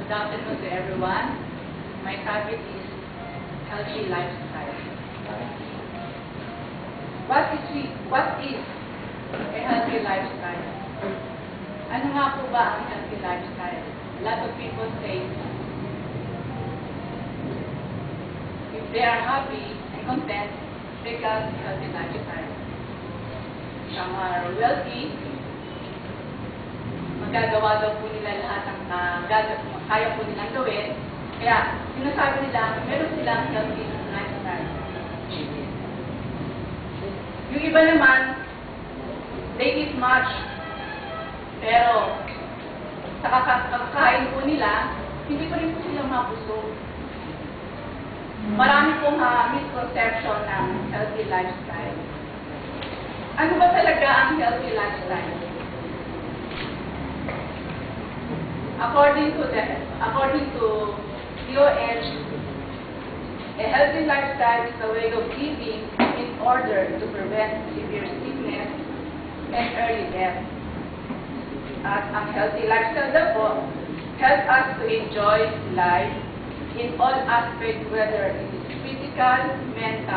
Good afternoon to everyone. My topic is healthy lifestyle. What is a healthy lifestyle? Ano nga po ba ang healthy lifestyle? A lot of people say if they are happy and content, they got a healthy lifestyle. Some are wealthy, magagawa daw po nila lahat ng kaya po nilang gawin. Kaya, sinasabi nila, meron silang healthy lifestyle. Yung iba naman, they eat much. Pero, sa kakakain po nila, hindi pa rin po sila mabusog. Marami pong misconception ng healthy lifestyle. Ano ba talaga ang healthy lifestyle? According to DOH, a healthy lifestyle is a way of living in order to prevent severe sickness and early death. At ang healthy lifestyle daw po help us to enjoy life in all aspects, whether it is physical, mental,